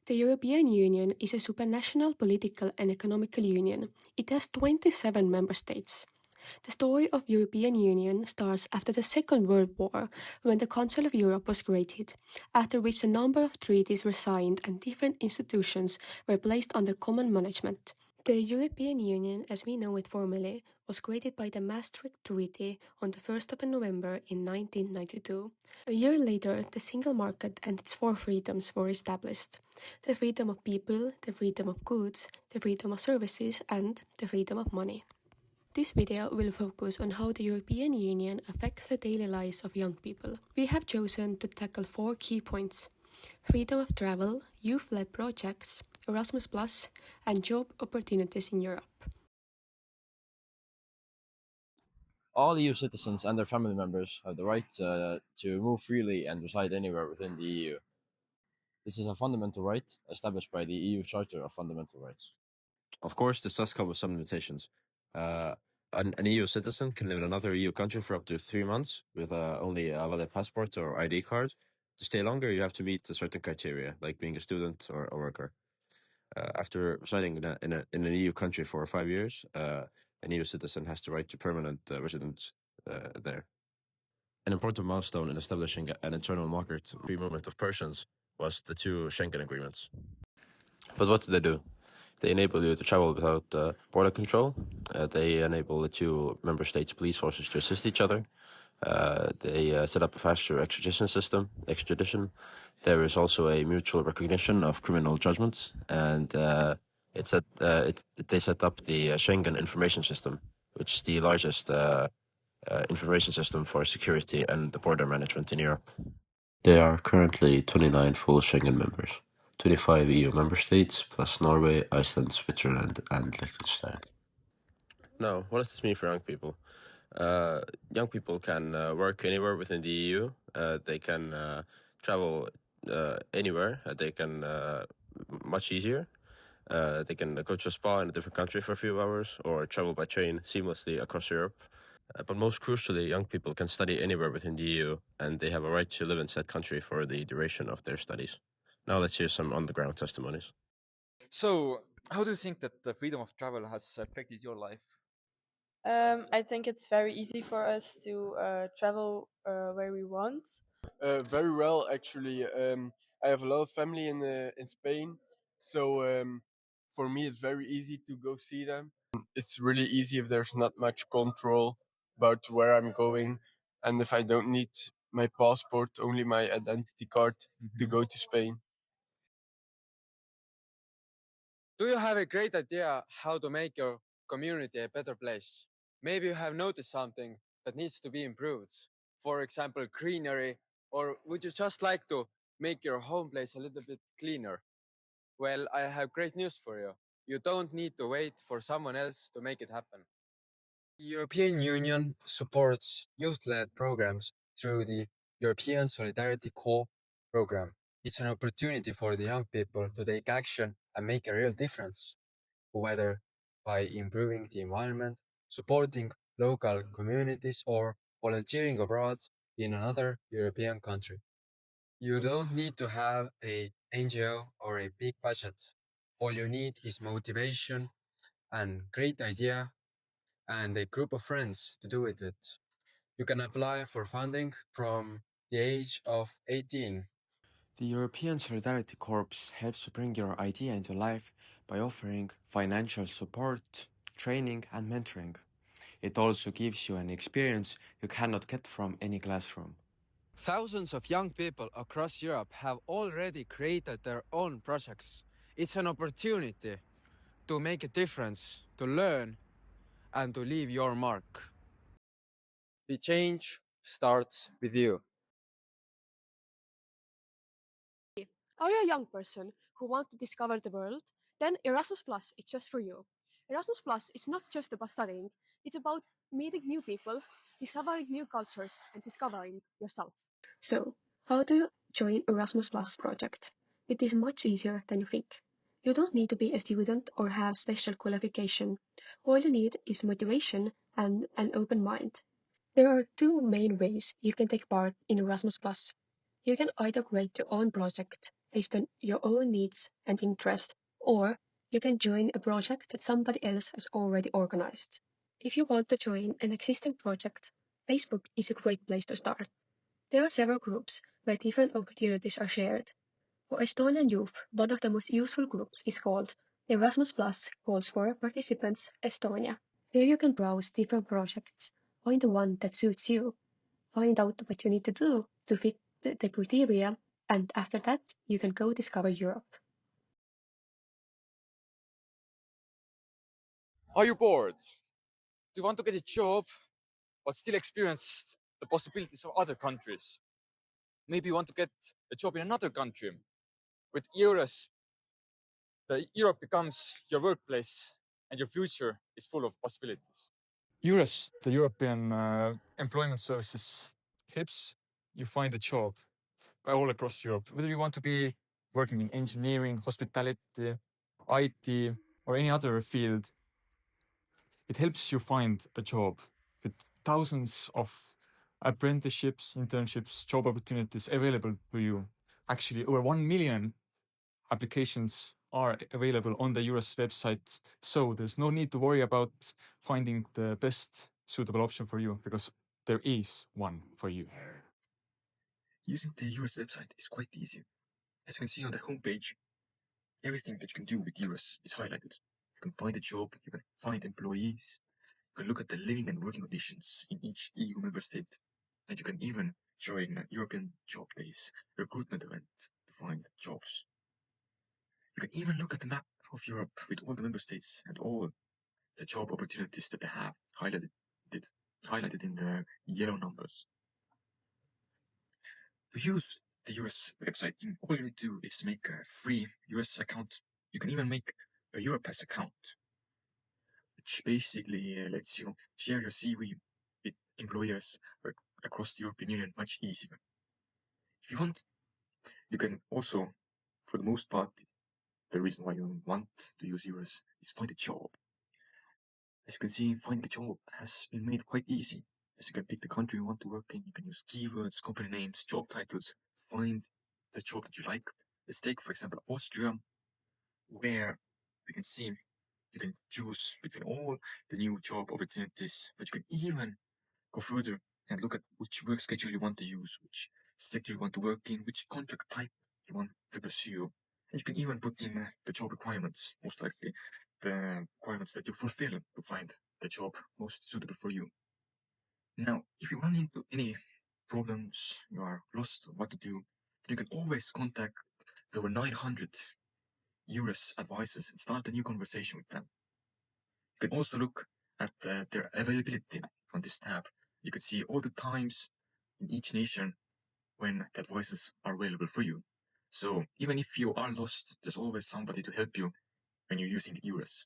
The European Union is a supranational political and economical union. It has 27 member states. The story of European Union starts after the Second World War, when the Council of Europe was created, after which a number of treaties were signed and different institutions were placed under common management. The European Union, as we know it formally, was created by the Maastricht Treaty on the 1st of November in 1992. A year later, the single market and its four freedoms were established: the freedom of people, the freedom of goods, the freedom of services, and the freedom of money. This video will focus on how the European Union affects the daily lives of young people. We have chosen to tackle four key points: freedom of travel, youth-led projects, Erasmus+, and job opportunities in Europe. All EU citizens and their family members have the right to move freely and reside anywhere within the EU. This is a fundamental right established by the EU Charter of Fundamental Rights. Of course, this does come with some limitations. An EU citizen can live in another EU country for up to 3 months with only a valid passport or ID card. To stay longer, you have to meet a certain criteria, like being a student or a worker. After residing in an EU country for 5 years, an EU citizen has the right to permanent residence there. An important milestone in establishing an internal market free movement of persons was the two Schengen agreements. But what do? They enable you to travel without border control. They enable the two member states' police forces to assist each other. They set up a faster extradition. There is also a mutual recognition of criminal judgments, and they set up the Schengen Information System, which is the largest information system for security and the border management in Europe. There are currently 29 full Schengen members, 25 EU member states, plus Norway, Iceland, Switzerland, and Liechtenstein. Now, what does this mean for young people? Young people can work anywhere within the EU. They can travel anywhere. They can much easier. They can go to a spa in a different country for a few hours or travel by train seamlessly across Europe. But most crucially, young people can study anywhere within the EU, and they have a right to live in said country for the duration of their studies. Now let's hear some on-the-ground testimonies. So, how do you think that the freedom of travel has affected your life? I think it's very easy for us to travel where we want. Very well, actually. I have a lot of family in Spain, so for me it's very easy to go see them. It's really easy if there's not much control about where I'm going, and if I don't need my passport, only my identity card to go to Spain. Do you have a great idea how to make your community a better place? Maybe you have noticed something that needs to be improved. For example, greenery, or would you just like to make your home place a little bit cleaner? Well, I have great news for you. You don't need to wait for someone else to make it happen. The European Union supports youth-led programs through the European Solidarity Corps program. It's an opportunity for the young people to take action and make a real difference, whether by improving the environment, supporting local communities, or volunteering abroad in another European country. You don't need to have an NGO or a big budget. All you need is motivation and great idea and a group of friends to do it with. You can apply for funding from the age of 18. The European Solidarity Corps helps to bring your idea into life by offering financial support, training, and mentoring. It also gives you an experience you cannot get from any classroom. Thousands of young people across Europe have already created their own projects. It's an opportunity to make a difference, to learn, and to leave your mark. The change starts with you. Are you a young person who wants to discover the world? Then Erasmus Plus is just for you. Erasmus Plus is not just about studying, it's about meeting new people, discovering new cultures, and discovering yourself. So, how do you join Erasmus Plus project? It is much easier than you think. You don't need to be a student or have special qualification. All you need is motivation and an open mind. There are two main ways you can take part in Erasmus Plus. You can either create your own project, based on your own needs and interest, or you can join a project that somebody else has already organized. If you want to join an existing project, Facebook is a great place to start. There are several groups where different opportunities are shared. For Estonian youth, one of the most useful groups is called Erasmus Plus calls for participants Estonia. There you can browse different projects, find the one that suits you, find out what you need to do to fit the criteria, and after that, you can go discover Europe. Are you bored? Do you want to get a job but still experience the possibilities of other countries? Maybe you want to get a job in another country. With EURES, Europe becomes your workplace and your future is full of possibilities. EURES, the European Employment Services, helps you find a job all across Europe. Whether you want to be working in engineering, hospitality, IT, or any other field, it helps you find a job with thousands of apprenticeships, internships, job opportunities available to you. Actually, over 1 million applications are available on the EURES website, so there's no need to worry about finding the best suitable option for you, because there is one for you. Using the EURES website is quite easy. As you can see on the homepage, everything that you can do with EURES is highlighted. You can find a job, you can find employees, you can look at the living and working conditions in each EU member state, and you can even join a European Job Days recruitment event to find jobs. You can even look at the map of Europe with all the member states and all the job opportunities that they have highlighted in the yellow numbers. To use the EURES website, all you need to do is make a free EURES account. You can even make a Europass account, which basically lets you share your CV with employers across the European Union much easier. If you want, you can also, for the most part, the reason why you want to use EURES is find a job. As you can see, finding a job has been made quite easy, as you can pick the country you want to work in, you can use keywords, company names, job titles, find the job that you like. Let's take, for example, Austria, where you can see you can choose between all the new job opportunities, but you can even go further and look at which work schedule you want to use, which sector you want to work in, which contract type you want to pursue. And you can even put in the job requirements, most likely the requirements that you fulfill to find the job most suitable for you. Now, if you run into any problems, you are lost what to do, then you can always contact the over 900 EURES advisors and start a new conversation with them. You can also look at their availability on this tab. You can see all the times in each nation when the advisors are available for you. So even if you are lost, there's always somebody to help you when you're using EURES.